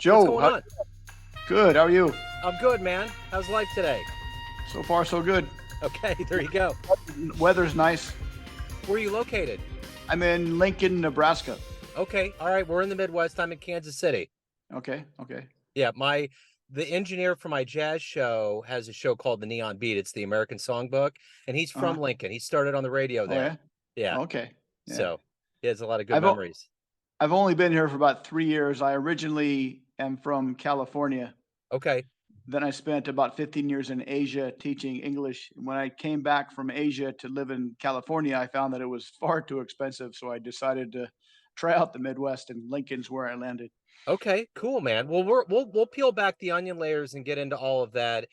What's Joe, going on? good. How are you? I'm good, man. How's life today? So far, so good. Okay, there you go. Weather's nice. Where are you located? I'm in Lincoln, Nebraska. Okay, all right. We're in the Midwest. I'm in Kansas City. Okay, okay. Yeah, the engineer for my jazz show has a show called The Neon Beat. It's the American Songbook, and he's Uh-huh. from Lincoln. He started on the radio Oh, there. yeah? Yeah, Okay, yeah. so he has a lot of good I've o- memories. I've only been here for about 3 years. I originally am from California. Okay, Then I spent about 15 years in Asia teaching English. When I came back from Asia to live in California, I found that it was far too expensive, so I decided to try out the Midwest, and Lincoln's where I landed. okay, cool, man. Well, we'll peel back the onion layers and get into all of that.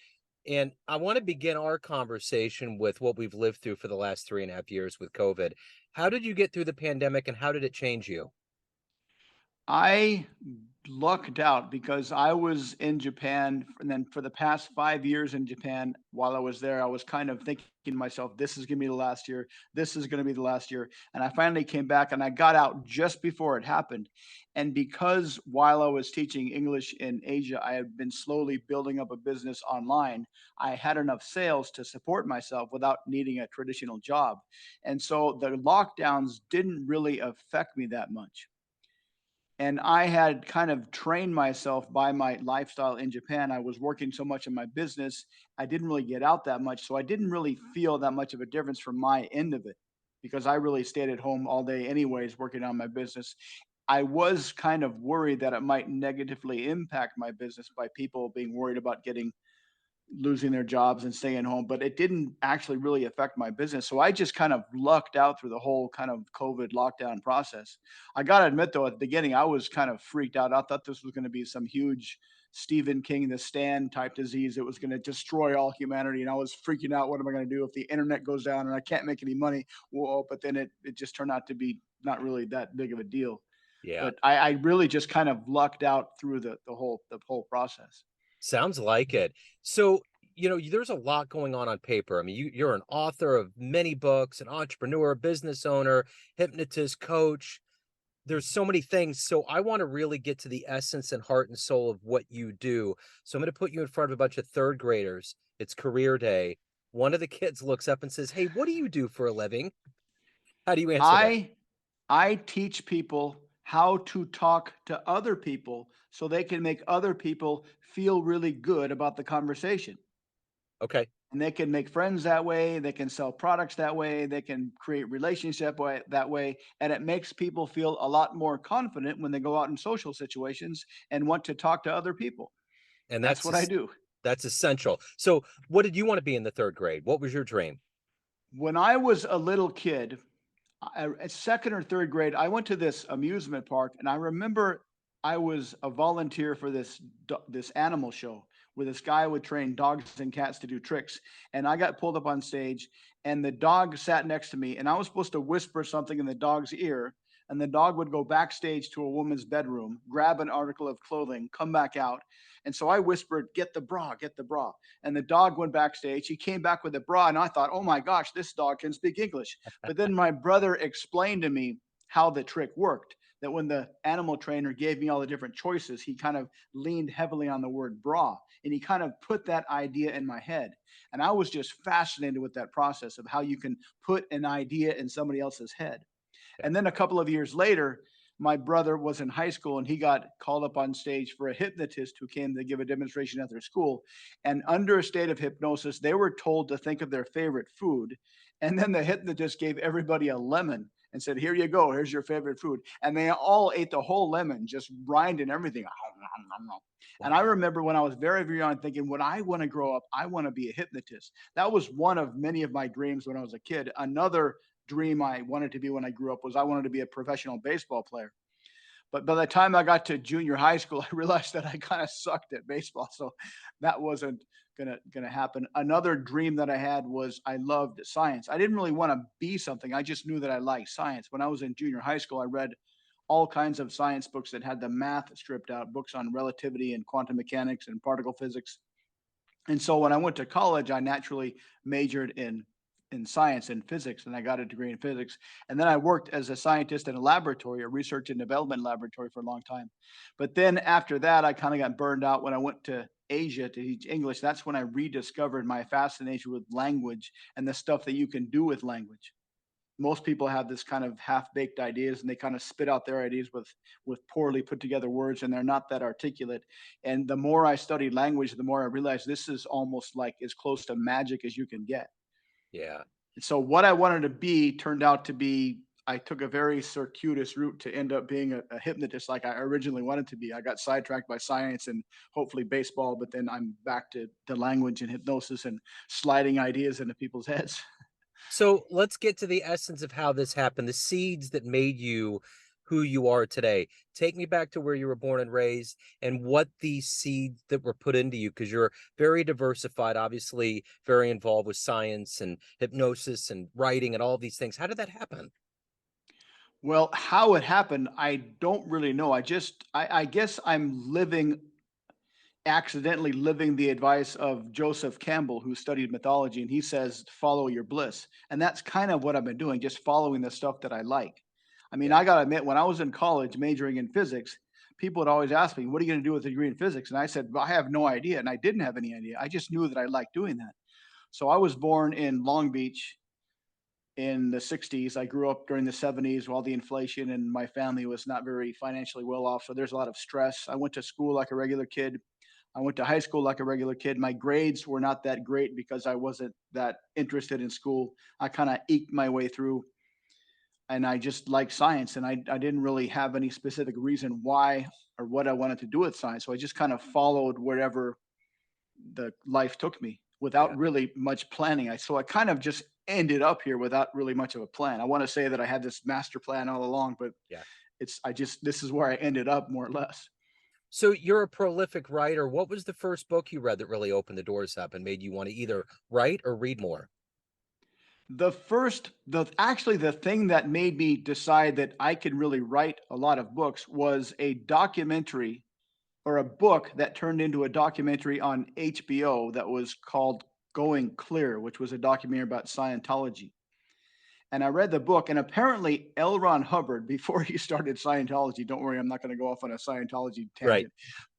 And I want to begin our conversation with what we've lived through for the last 3.5 years with COVID. How did you get through the pandemic and how did it change you? I lucked out because I was in Japan, and then for the past 5 years in Japan, while I was there, I was kind of thinking to myself, this is going to be the last year. This is going to be the last year. And I finally came back and I got out just before it happened. And because while I was teaching English in Asia, I had been slowly building up a business online, I had enough sales to support myself without needing a traditional job. And so the lockdowns didn't really affect me that much. And I had kind of trained myself by my lifestyle in Japan. I was working so much in my business, I didn't really get out that much. So I didn't really feel that much of a difference from my end of it because I really stayed at home all day, anyways, working on my business. I was kind of worried that it might negatively impact my business by people being worried about getting losing their jobs and staying home, but it didn't actually really affect my business. So I just kind of lucked out through the whole kind of COVID lockdown process. I got to admit, though, at the beginning, I was kind of freaked out. I thought this was going to be some huge Stephen King, the Stand type disease that was going to destroy all humanity. And I was freaking out. What am I going to do if the internet goes down and I can't make any money? Whoa, but then it just turned out to be not really that big of a deal. Yeah, But I really just kind of lucked out through the whole process. sounds like it. So, there's a lot going on paper. I mean, you're an author of many books, an entrepreneur, business owner, hypnotist, coach. There's so many things. So I want to really get to the essence and heart and soul of what you do. So I'm going to put you in front of a bunch of third graders. It's career day. One of the kids looks up and says, "Hey, what do you do for a living?" How do you answer that? I I teach people how to talk to other people so they can make other people feel really good about the conversation. Okay. And they can make friends that way, they can sell products that way, they can create that way, and it makes people feel a lot more confident when they go out in social situations and want to talk to other people. And That's what I do. that's essential. So what did you want to be in the third grade? What was your dream? When I was a little kid, at second or third grade, I went to this amusement park, and I remember I was a volunteer for this animal show where this guy would train dogs and cats to do tricks. And I got pulled up on stage, and the dog sat next to me, and I was supposed to whisper something in the dog's ear, and the dog would go backstage to a woman's bedroom, grab an article of clothing, come back out. And so I whispered, "Get the bra, get the bra." And the dog went backstage. He came back with the bra, and I thought, "Oh my gosh, this dog can speak English." But then my brother explained to me how the trick worked. That when the animal trainer gave me all the different choices, he kind of leaned heavily on the word bra, and he kind of put that idea in my head. And I was just fascinated with that process of how you can put an idea in somebody else's head. Okay. And then a couple of years later, my brother was in high school and he got called up on stage for a hypnotist who came to give a demonstration at their school. And under a state of hypnosis, they were told to think of their favorite food. And then the hypnotist gave everybody a lemon and said, "Here you go. Here's your favorite food." And they all ate the whole lemon, just rind and everything. And I Wow. remember when I was very, very young thinking, when I want to grow up, I want to be a hypnotist. That was one of many of my dreams when I was a kid. Another dream I wanted to be when I grew up was I wanted to be a professional baseball player. But by the time I got to junior high school, I realized that I kind of sucked at baseball. So that wasn't gonna happen. Another dream that I had was I loved science. I didn't really want to be something. I just knew that I liked science. When I was in junior high school, I read all kinds of science books that had the math stripped out, books on relativity and quantum mechanics and particle physics. And so when I went to college, I naturally majored in in science and physics, and I got a degree in physics. And then I worked as a scientist in a laboratory, a research and development laboratory for a long time. But then after that, I kind of got burned out when I went to Asia to teach English. That's when I rediscovered my fascination with language and the stuff that you can do with language. Most people have this kind of half-baked ideas and they kind of spit out their ideas with poorly put together words, and they're not that articulate. And the more I studied language, the more I realized this is almost like as close to magic as you can get. Yeah. And so what I wanted to be turned out to be, I took a very circuitous route to end up being a hypnotist like I originally wanted to be. I got sidetracked by science and hopefully baseball, but then I'm back to the language and hypnosis and sliding ideas into people's heads. So let's get to the essence of how this happened, the seeds that made you who you are today. Take me back to where you were born and raised and what these seeds that were put into you, because you're very diversified, obviously very involved with science and hypnosis and writing and all these things. How did that happen? Well, how it happened, I don't really know. I guess I'm accidentally living the advice of Joseph Campbell, who studied mythology, and he says, follow your bliss. And that's kind of what I've been doing, just following the stuff that I like. I mean, Yeah. I got to admit, when I was in college majoring in physics, people would always ask me, what are you going to do with a degree in physics? And I said, well, I have no idea. And I didn't have any idea. I just knew that I liked doing that. So I was born in Long Beach in the 60s. I grew up during the 70s while the inflation and my family was not very financially well off. So there's a lot of stress. I went to school like a regular kid. I went to high school like a regular kid. My grades were not that great because I wasn't that interested in school. I kind of eked my way through, and I just like science. And I didn't really have any specific reason why or what I wanted to do with science. So I just kind of followed wherever the life took me without Yeah. really much planning. I kind of just ended up here without really much of a plan. I want to say that I had this master plan all along, but Yeah. this is where I ended up more or less. So you're a prolific writer. What was the first book you read that really opened the doors up and made you want to either write or read more? The thing that made me decide that I could really write a lot of books was a documentary or a book that turned into a documentary on HBO that was called Going Clear, which was a documentary about Scientology. And I read the book, and apparently L. Ron Hubbard, before he started Scientology, don't worry, I'm not going to go off on a Scientology Right. tangent,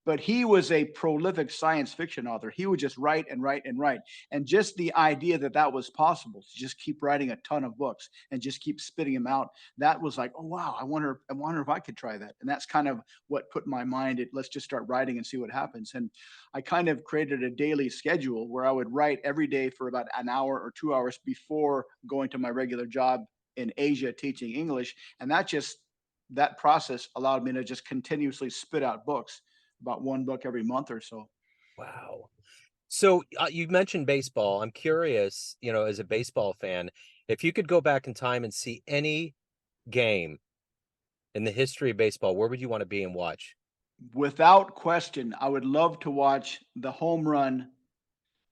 but he was a prolific science fiction author. He would just write and write and write. And just the idea that that was possible to just keep writing a ton of books and just keep spitting them out, that was like, oh wow, I wonder if I could try that. And that's kind of what put my mind at let's just start writing and see what happens. And I kind of created a daily schedule where I would write every day for about an hour or 2 hours before going to my regular job in Asia teaching English. And that process allowed me to just continuously spit out books, about one book every month or so. Wow. So you mentioned baseball. I'm curious, as a baseball fan, if you could go back in time and see any game in the history of baseball, where would you want to be and watch? Without question, I would love to watch the home run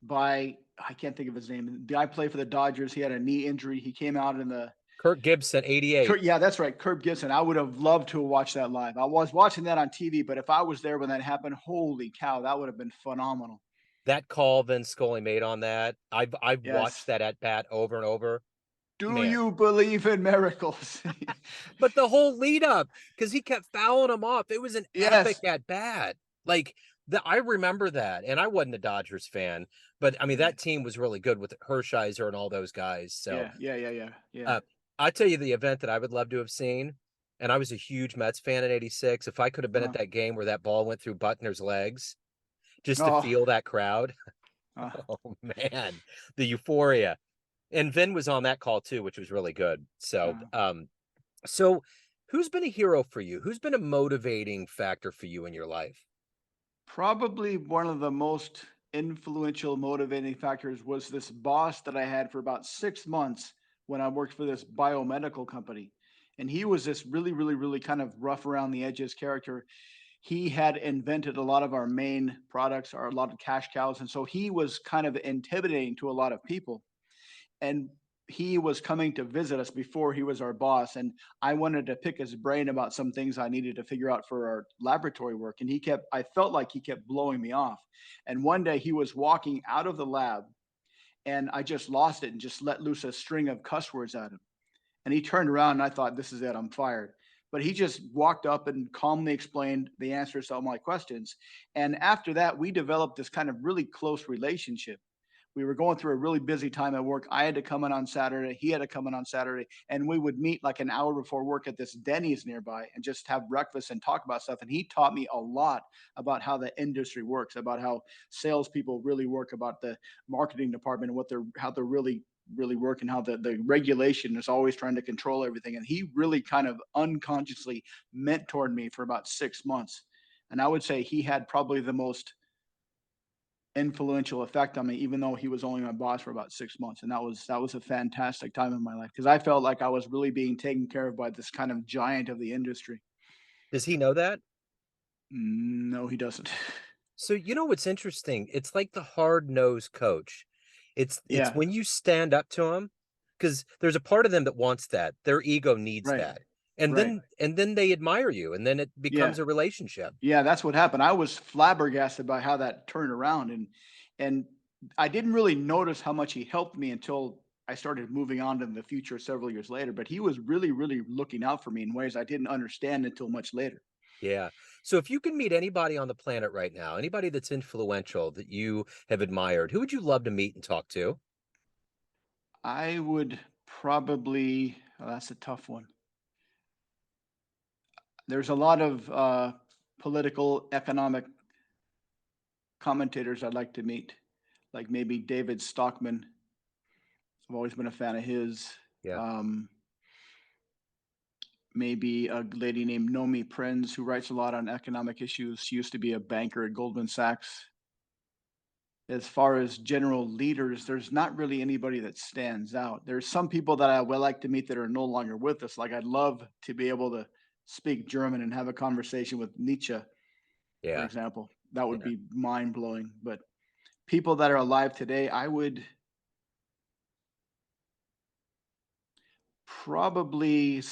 by, I can't think of his name. The guy played for the Dodgers. He had a knee injury. He came out in the Kirk Gibson, 88. Kurt, yeah, that's right. Curb Gibson. I would have loved to have watched that live. I was watching that on TV, but if I was there when that happened, holy cow, that would have been phenomenal. That call Vin Scully made on that. I've watched Yes. that at bat over and over. Do Man. you believe in miracles? But the whole lead up, because he kept fouling him off. It was an epic Yes. at bat. Like I remember that. And I wasn't a Dodgers fan, but I mean Yeah. that team was really good with Hershiser and all those guys. So Yeah. Yeah. Yeah. Yeah. Yeah. Uh, I tell you the event that I would love to have seen, and I was a huge Mets fan in '86. If I could have been at Uh, that game where that ball went through Buckner's legs, just to oh, feel that crowd. uh, Oh man, the euphoria. And Vin was on that call too, which was really good. So, uh. so who's been a hero for you? Who's been a motivating factor for you in your life? Probably one of the most influential motivating factors was this boss that I had for about 6 months when I worked for this biomedical company. And he was this really, really, really kind of rough around the edges character. He had invented a lot of our main products, or a lot of cash cows. And so he was kind of intimidating to a lot of people. And he was coming to visit us before he was our boss, and I wanted to pick his brain about some things I needed to figure out for our laboratory work, and I felt like he kept blowing me off. And one day he was walking out of the lab, and I just lost it and just let loose a string of cuss words at him. And he turned around and I thought, this is it, I'm fired. But he just walked up and calmly explained the answers to all my questions. And after that, we developed this kind of really close relationship. We were going through a really busy time at work. I had to come in on Saturday. He had to come in on Saturday. And we would meet like an hour before work at this Denny's nearby and just have breakfast and talk about stuff. And he taught me a lot about how the industry works, about how salespeople really work, about the marketing department and how they're really work, and how the regulation is always trying to control everything. And he really kind of unconsciously mentored me for about 6 months. And I would say he had probably the most influential effect on me, even though he was only my boss for about 6 months. And that was a fantastic time in my life because I felt like I was really being taken care of by this kind of giant of the industry. Does he know that? No, he doesn't. So you know what's interesting? It's like the hard-nosed coach. It's Yeah, when you stand up to them, because there's a part of them that wants that. Their ego needs right, that. And right. then they admire you, and then it Yeah, becomes a relationship. yeah. That's what happened. I was flabbergasted by how that turned around, and I didn't really notice how much he helped me until I started moving on to the future several years later. But he was really, really looking out for me in ways I didn't understand until much later. Yeah. So if you can meet anybody on the planet right now, anybody that's influential that you have admired, who would you love to meet and talk to? I would probably, oh, that's a tough one. There's a lot of political, economic commentators I'd like to meet, like maybe David Stockman. I've always been a fan of his. Yeah. Um, Maybe a lady named Nomi Prinz, who writes a lot on economic issues. She used to be a banker at Goldman Sachs. As far as general leaders, there's not really anybody that stands out. There's some people that I would like to meet that are no longer with us. Like I'd love to be able to speak German and have a conversation with Nietzsche, for Yeah. example. That would Yeah. be mind blowing. But people that are alive today, I would probably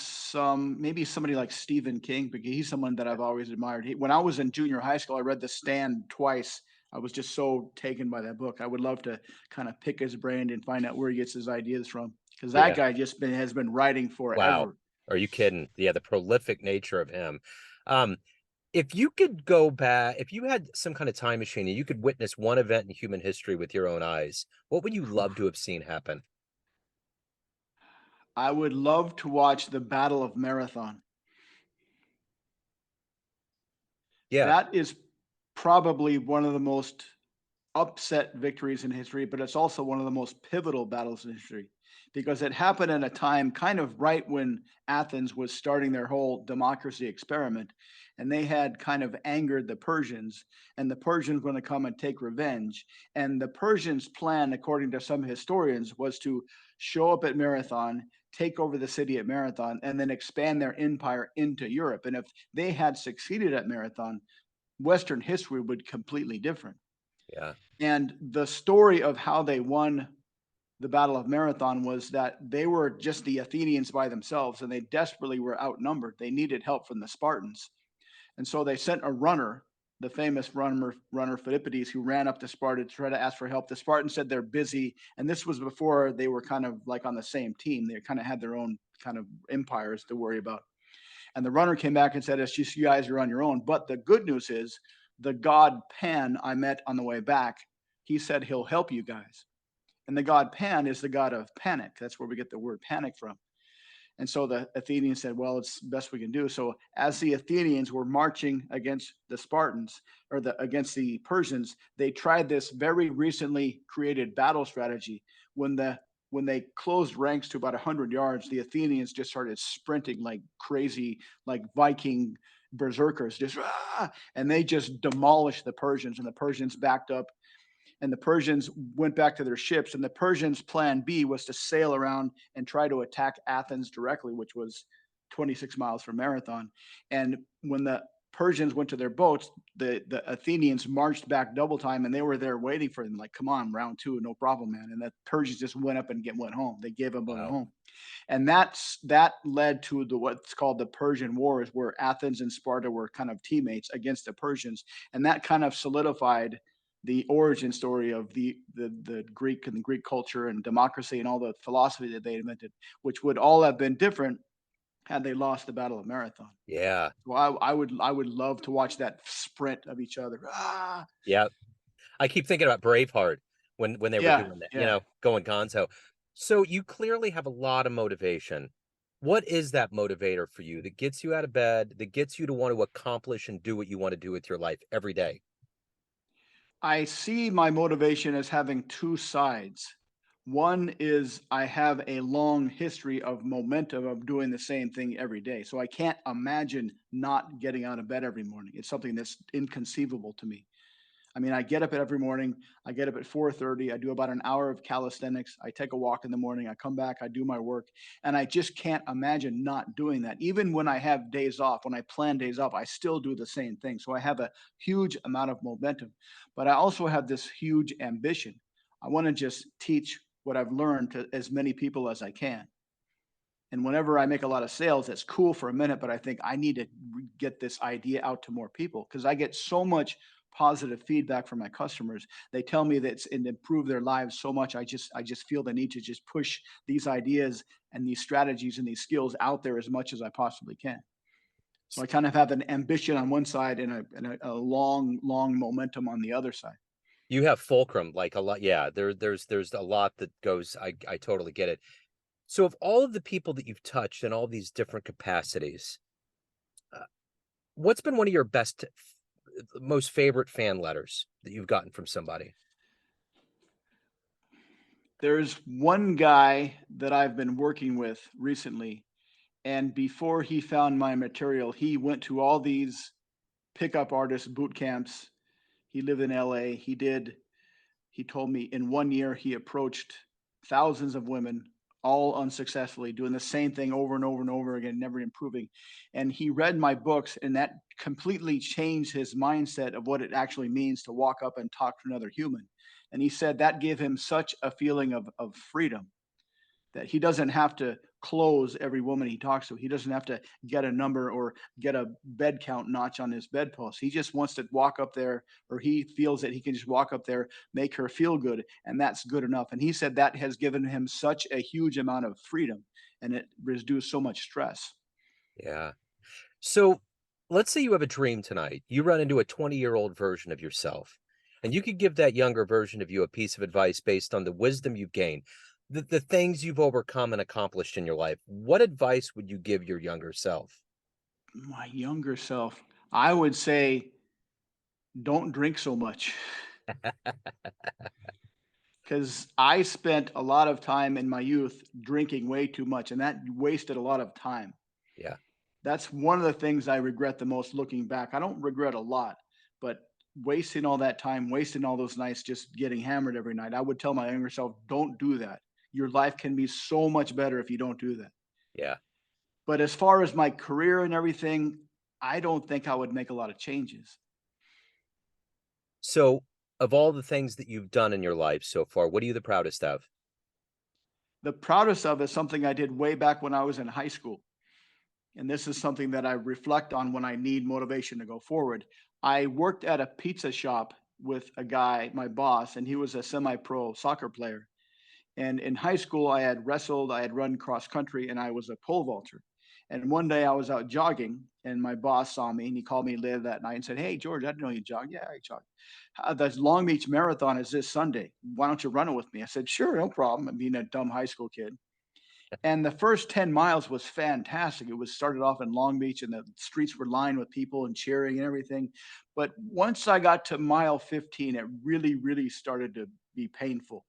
maybe somebody like Stephen King, because he's someone that I've always admired. When I was in junior high school, I read The Stand twice. I was just so taken by that book. I would love to kind of pick his brain and find out where he gets his ideas from, because that Yeah. guy has been writing Wow. forever. Are you kidding? Yeah, the prolific nature of him. Um, if you could go back, if you had some kind of time machine and you could witness one event in human history with your own eyes, what would you love to have seen happen? I would love to watch the Battle of Marathon. Yeah. That is probably one of the most upset victories in history, but it's also one of the most pivotal battles in history because it happened at a time kind of right when Athens was starting their whole democracy experiment. And they had kind of angered the Persians, and the Persians were going to come and take revenge. And the Persians' plan, according to some historians, was to show up at Marathon, take over the city at Marathon, and then expand their empire into Europe. And if they had succeeded at Marathon, Western history would be completely different. Yeah. And the story of how they won the Battle of Marathon was that they were just the Athenians by themselves and they desperately were outnumbered. They needed help from the Spartans. And so they sent a runner, the famous runner Philippides, who ran up to Sparta to try to ask for help. The Spartans said they're busy. And this was before they were kind of like on the same team. They kind of had their own kind of empires to worry about. And the runner came back and said, it's just you guys are on your own. But the good news is the god Pan I met on the way back, he said he'll help you guys. And the god Pan is the god of panic. That's where we get the word panic from. And so the Athenians said, well, it's the best we can do. So as the Athenians were marching against the Spartans or against the Persians, they tried this very recently created battle strategy. When they closed ranks to about 100 yards, the Athenians just started sprinting like crazy, like Viking berserkers, and they just demolished the Persians, and the Persians backed up, and the Persians went back to their ships. And the Persians' plan B was to sail around and try to attack Athens directly, which was 26 miles from Marathon. And when the Persians went to their boats, the Athenians marched back double time, and they were there waiting for them. Like, come on, round two, no problem, man. And the Persians just went up and went home. They gave them, went Wow. home, and that led to the what's called the Persian Wars, where Athens and Sparta were kind of teammates against the Persians, and that kind of solidified the origin story of the Greek and the Greek culture and democracy and all the philosophy that they invented, which would all have been different had they lost the Battle of Marathon. Yeah. So I would love to watch that sprint of each other. Ah, Yeah. I keep thinking about Braveheart when they were yeah, doing that, yeah. going gonzo. So you clearly have a lot of motivation. What is that motivator for you that gets you out of bed, that gets you to want to accomplish and do what you want to do with your life every day? I see my motivation as having two sides. One is I have a long history of momentum of doing the same thing every day. So I can't imagine not getting out of bed every morning. It's something that's inconceivable to me. I mean, I get up every morning. I get up at 4:30. I do about an hour of calisthenics. I take a walk in the morning. I come back. I do my work, and I just can't imagine not doing that. Even when I have days off, when I plan days off, I still do the same thing. So I have a huge amount of momentum, but I also have this huge ambition. I want to just teach what I've learned to as many people as I can. And whenever I make a lot of sales, that's cool for a minute, but I think I need to get this idea out to more people because I get so much positive feedback from my customers. They tell me that it improved their lives so much. I just feel the need to just push these ideas and these strategies and these skills out there as much as I possibly can. So I kind of have an ambition on one side and a long, long momentum on the other side. You have fulcrum, like a lot. Yeah, there's a lot that goes. I totally get it. So of all of the people that you've touched in all these different capacities, uh, what's been one of your most favorite fan letters that you've gotten from somebody? There's one guy that I've been working with recently. And before he found my material, he went to all these pickup artist boot camps. He lived in LA. He told me in 1 year he approached thousands of women, all unsuccessfully, doing the same thing over and over and over again, never improving. And he read my books, and that completely changed his mindset of what it actually means to walk up and talk to another human. And he said that gave him such a feeling of freedom that he doesn't have to close every woman he talks to. He doesn't have to get a number or get a bed count notch on his bedpost. He just wants to walk up there, or he feels that he can just walk up there, make her feel good, and that's good enough. And he said that has given him such a huge amount of freedom and it reduced so much stress. Yeah. So let's say you have a dream tonight. You run into a 20-year-old version of yourself, and you could give that younger version of you a piece of advice based on the wisdom you've gained, the things you've overcome and accomplished in your life. What advice would you give your younger self? My younger self, I would say, don't drink so much because I spent a lot of time in my youth drinking way too much, and that wasted a lot of time. Yeah. That's one of the things I regret the most looking back. I don't regret a lot, but wasting all that time, wasting all those nights just getting hammered every night, I would tell my younger self, don't do that. Your life can be so much better if you don't do that. Yeah. But as far as my career and everything, I don't think I would make a lot of changes. So of all the things that you've done in your life so far, what are you the proudest of? The proudest of is something I did way back when I was in high school. And this is something that I reflect on when I need motivation to go forward. I worked at a pizza shop with a guy, my boss, and he was a semi pro soccer player. And in high school, I had wrestled, I had run cross country, and I was a pole vaulter. And one day I was out jogging, and my boss saw me, and he called me later that night and said, "Hey, George, I didn't know you jog." Yeah, I jog. The Long Beach Marathon is this Sunday. Why don't you run it with me? I said, "Sure, no problem." I'm being a dumb high school kid. And the first 10 miles was fantastic. It was started off in Long Beach, and the streets were lined with people and cheering and everything. But once I got to mile 15, it really, really started to be painful.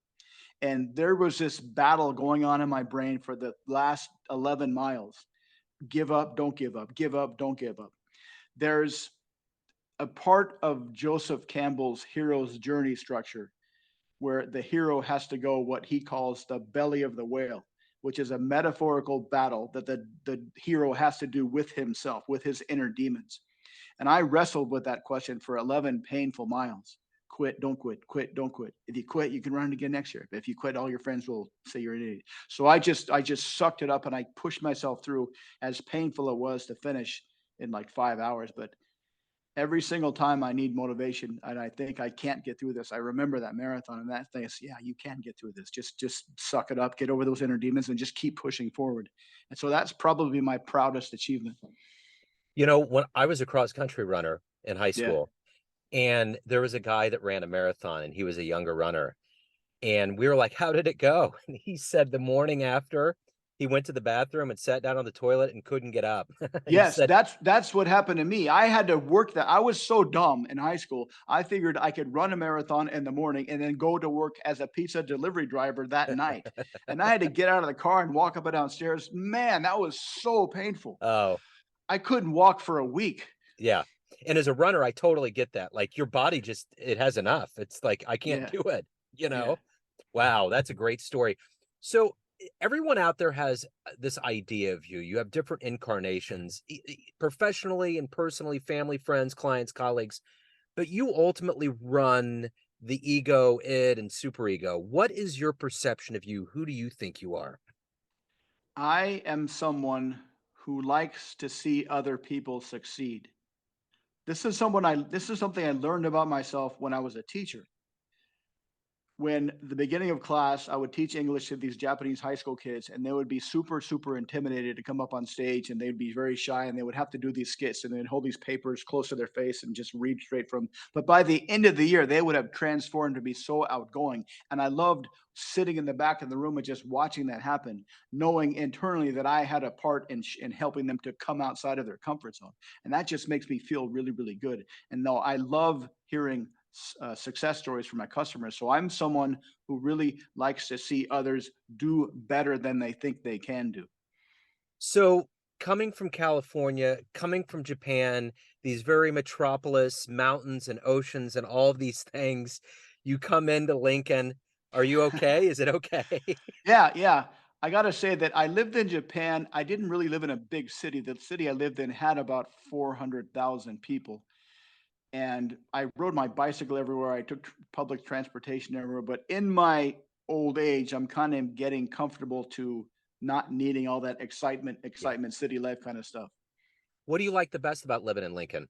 And there was this battle going on in my brain for the last 11 miles. Give up, don't give up, give up, don't give up. There's a part of Joseph Campbell's hero's journey structure where the hero has to go what he calls the belly of the whale, which is a metaphorical battle that the hero has to do with himself, with his inner demons. And I wrestled with that question for 11 painful miles. Quit, don't quit, quit, don't quit. If you quit, you can run it again next year. If you quit, all your friends will say you're an idiot. So I just sucked it up and I pushed myself through, as painful it was to finish in like 5 hours. But every single time I need motivation and I think I can't get through this, I remember that marathon and that thing is, yeah, you can get through this. Just suck it up, get over those inner demons, and just keep pushing forward. And so that's probably my proudest achievement. You know, when I was a cross country runner in high Yeah. school, and there was a guy that ran a marathon, and he was a younger runner. And we were like, how did it go? And he said the morning after, he went to the bathroom and sat down on the toilet and couldn't get up. He Yes, said, that's what happened to me. I had to work that. I was so dumb in high school. I figured I could run a marathon in the morning and then go to work as a pizza delivery driver that night. And I had to get out of the car and walk up and downstairs. Man, that was so painful. oh, I couldn't walk for a week. yeah. And as a runner, I totally get that. Like your body just, it has enough. It's like, I can't Yeah, do it, you yeah. know? Wow, that's a great story. So everyone out there has this idea of you. You have different incarnations, professionally and personally, family, friends, clients, colleagues, but you ultimately run the ego, id, and superego. What is your perception of you? Who do you think you are? I am someone who likes to see other people succeed. This is something I learned about myself when I was a teacher. When the beginning of class, I would teach English to these Japanese high school kids, and they would be super, super intimidated to come up on stage, and they'd be very shy, and they would have to do these skits, and they'd hold these papers close to their face and just read straight from. But by the end of the year, they would have transformed to be so outgoing, and I loved sitting in the back of the room and just watching that happen, knowing internally that I had a part in helping them to come outside of their comfort zone, and that just makes me feel really, really good. And no, I love hearing success stories from my customers. So I'm someone who really likes to see others do better than they think they can do. So, coming from California, coming from Japan, these very metropolis, mountains and oceans and all of these things, you come into Lincoln. Are you okay? Is it okay? Yeah, yeah. I got to say that I lived in Japan. I didn't really live in a big city. The city I lived in had about 400,000 people. And I rode my bicycle everywhere. I took public transportation everywhere. But in my old age, I'm kind of getting comfortable to not needing all that Yeah. excitement, city life kind of stuff. What do you like the best about living in Lincoln?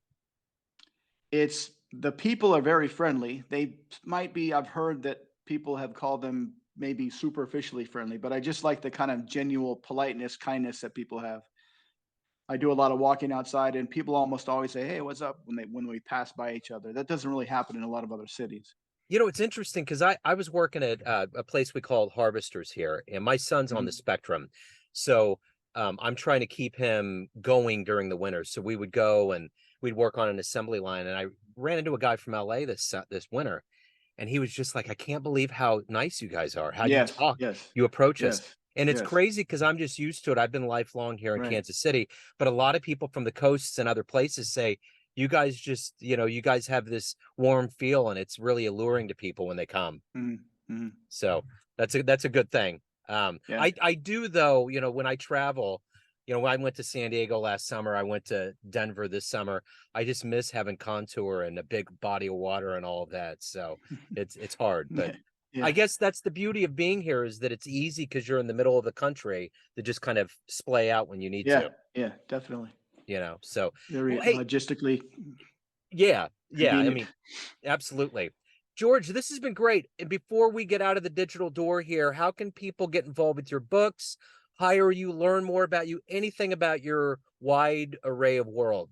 It's the people are very friendly. They might be, I've heard that people have called them maybe superficially friendly, but I just like the kind of genuine politeness, kindness that people have. I do a lot of walking outside and people almost always say, "Hey, what's up?" when we pass by each other. That doesn't really happen in a lot of other cities. You know, it's interesting because I was working at a place we called Harvesters here, and my son's on the Mhm. spectrum. So I'm trying to keep him going during the winter. So we would go and we'd work on an assembly line. And I ran into a guy from LA this winter, and he was just like, I can't believe how nice you guys are, how you Yes, talk, yes, you approach us. yes, And it's yes. crazy because I'm just used to it. I've been lifelong here in Right. Kansas City, but a lot of people from the coasts and other places say, you guys just, you guys have this warm feel and it's really alluring to people when they come. Mhm, mhm. So that's a good thing. Yeah. I do though, when I travel, when I went to San Diego last summer, I went to Denver this summer. I just miss having contour and a big body of water and all of that. So it's hard, but Yeah, I yeah, guess that's the beauty of being here is that it's easy because you're in the middle of the country to just kind of splay out when you need yeah, to, yeah, definitely. So Very well, hey, logistically yeah, I convenient. mean, absolutely. George, this has been great. And before we get out of the digital door here, how can people get involved with your books, hire you, learn more about you, anything about your wide array of world?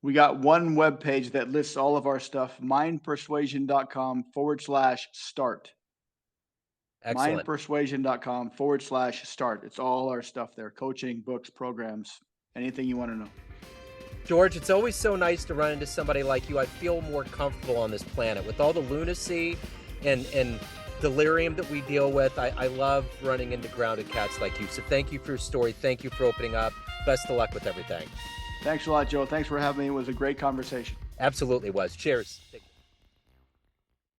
We got one web page that lists all of our stuff, mindpersuasion.com/start. Excellent. Mindpersuasion.com/start. It's all our stuff there, coaching, books, programs, anything you want to know. George, it's always so nice to run into somebody like you. I feel more comfortable on this planet with all the lunacy and delirium that we deal with. I love running into grounded cats like you. So thank you for your story. Thank you for opening up. Best of luck with everything. Thanks a lot, Joe. Thanks for having me. It was a great conversation. Absolutely was. Cheers.